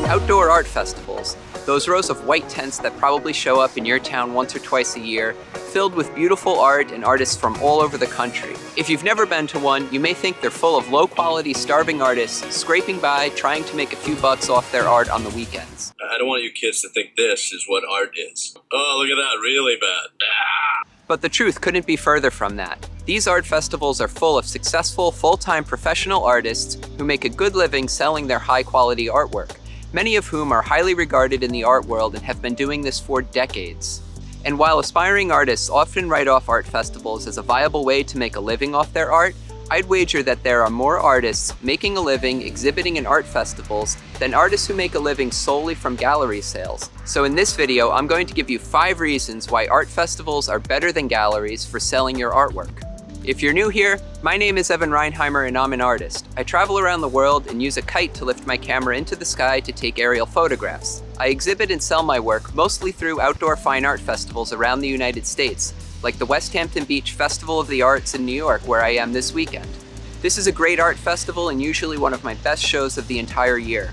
Outdoor art festivals, those rows of white tents that probably show up in your town once or twice a year, filled with beautiful art and artists from all over the country. If you've never been to one, you may think they're full of low-quality, starving artists scraping by, trying to make a few bucks off their art on the weekends. I don't want you kids to think this is what art is. Oh, look at that, really bad. Ah! But the truth couldn't be further from that. These art festivals are full of successful, full-time professional artists who make a good living selling their high-quality artwork, many of whom are highly regarded in the art world and have been doing this for decades. And while aspiring artists often write off art festivals as a viable way to make a living off their art, I'd wager that there are more artists making a living exhibiting in art festivals than artists who make a living solely from gallery sales. So in this video, I'm going to give you 5 reasons why art festivals are better than galleries for selling your artwork. If you're new here, my name is Evan Reinheimer and I'm an artist. I travel around the world and use a kite to lift my camera into the sky to take aerial photographs. I exhibit and sell my work mostly through outdoor fine art festivals around the United States, like the West Hampton Beach Festival of the Arts in New York, where I am this weekend. This is a great art festival and usually one of my best shows of the entire year.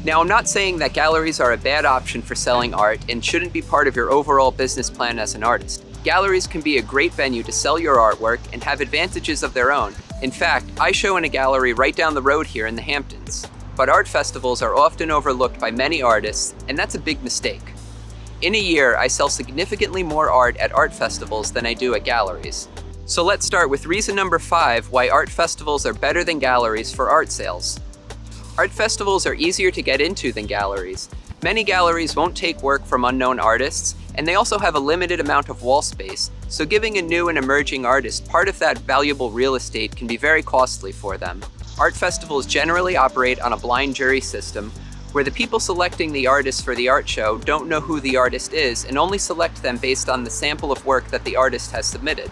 Now, I'm not saying that galleries are a bad option for selling art and shouldn't be part of your overall business plan as an artist. Galleries can be a great venue to sell your artwork and have advantages of their own. In fact, I show in a gallery right down the road here in the Hamptons. But art festivals are often overlooked by many artists, and that's a big mistake. In a year, I sell significantly more art at art festivals than I do at galleries. So let's start with reason number 5 why art festivals are better than galleries for art sales. Art festivals are easier to get into than galleries. Many galleries won't take work from unknown artists, and they also have a limited amount of wall space, so giving a new and emerging artist part of that valuable real estate can be very costly for them. Art festivals generally operate on a blind jury system, where the people selecting the artists for the art show don't know who the artist is and only select them based on the sample of work that the artist has submitted.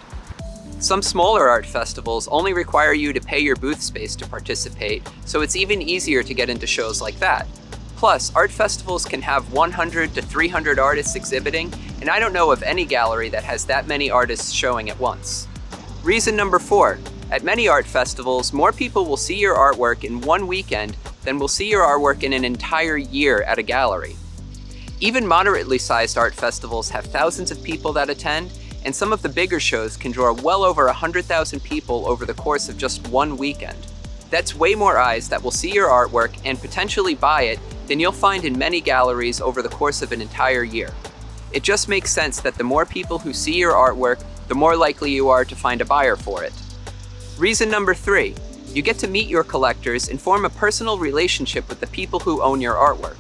Some smaller art festivals only require you to pay your booth space to participate, so it's even easier to get into shows like that. Plus, art festivals can have 100 to 300 artists exhibiting, and I don't know of any gallery that has that many artists showing at once. Reason number 4. At many art festivals, more people will see your artwork in one weekend than will see your artwork in an entire year at a gallery. Even moderately sized art festivals have thousands of people that attend, and some of the bigger shows can draw well over 100,000 people over the course of just one weekend. That's way more eyes that will see your artwork and potentially buy it than you'll find in many galleries over the course of an entire year. It just makes sense that the more people who see your artwork, the more likely you are to find a buyer for it. Reason number 3, you get to meet your collectors and form a personal relationship with the people who own your artwork.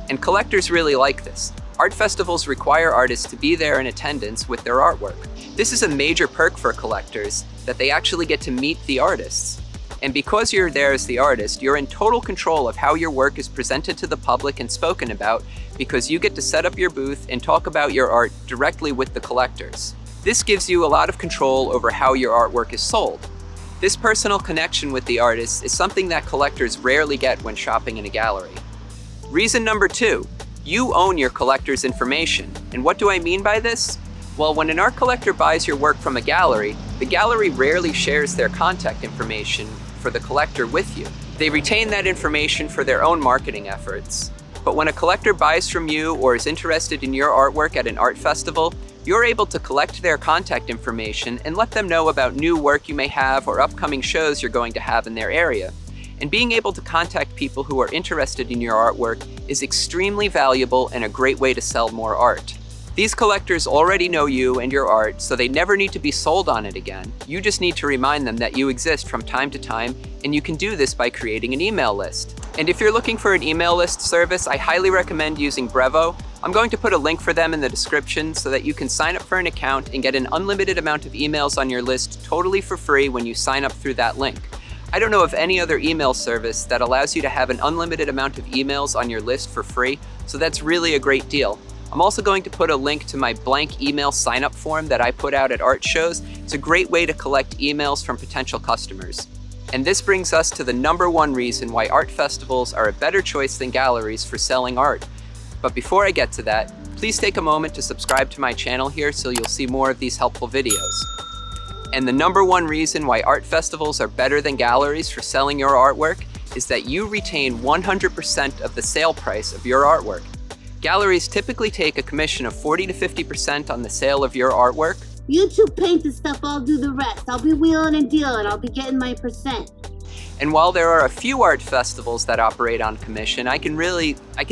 And collectors really like this. Art festivals require artists to be there in attendance with their artwork. This is a major perk for collectors, that they actually get to meet the artists. And because you're there as the artist, you're in total control of how your work is presented to the public and spoken about, because you get to set up your booth and talk about your art directly with the collectors. This gives you a lot of control over how your artwork is sold. This personal connection with the artist is something that collectors rarely get when shopping in a gallery. Reason number 2, you own your collector's information. And what do I mean by this? Well, when an art collector buys your work from a gallery, the gallery rarely shares their contact information for the collector with you. They retain that information for their own marketing efforts. But when a collector buys from you or is interested in your artwork at an art festival, you're able to collect their contact information and let them know about new work you may have or upcoming shows you're going to have in their area. And being able to contact people who are interested in your artwork is extremely valuable and a great way to sell more art. These collectors already know you and your art, so they never need to be sold on it again. You just need to remind them that you exist from time to time, and you can do this by creating an email list. And if you're looking for an email list service, I highly recommend using Brevo. I'm going to put a link for them in the description so that you can sign up for an account and get an unlimited amount of emails on your list totally for free when you sign up through that link. I don't know of any other email service that allows you to have an unlimited amount of emails on your list for free, so that's really a great deal. I'm also going to put a link to my blank email sign-up form that I put out at art shows. It's a great way to collect emails from potential customers. And this brings us to the number 1 reason why art festivals are a better choice than galleries for selling art. But before I get to that, please take a moment to subscribe to my channel here so you'll see more of these helpful videos. And the number 1 reason why art festivals are better than galleries for selling your artwork is that you retain 100% of the sale price of your artwork. Galleries typically take a commission of 40 to 50% on the sale of your artwork. You two paint the stuff, I'll do the rest. I'll be wheeling and dealing, I'll be getting my percent. And while there are a few art festivals that operate on commission, I can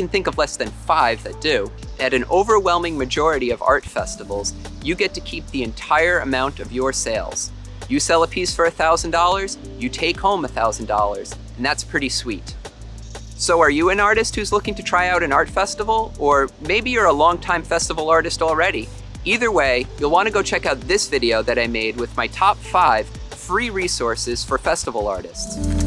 think of less than 5 that do. At an overwhelming majority of art festivals, you get to keep the entire amount of your sales. You sell a piece for $1,000, you take home $1,000, and that's pretty sweet. So are you an artist who's looking to try out an art festival? Or maybe you're a longtime festival artist already? Either way, you'll want to go check out this video that I made with my top 5 free resources for festival artists.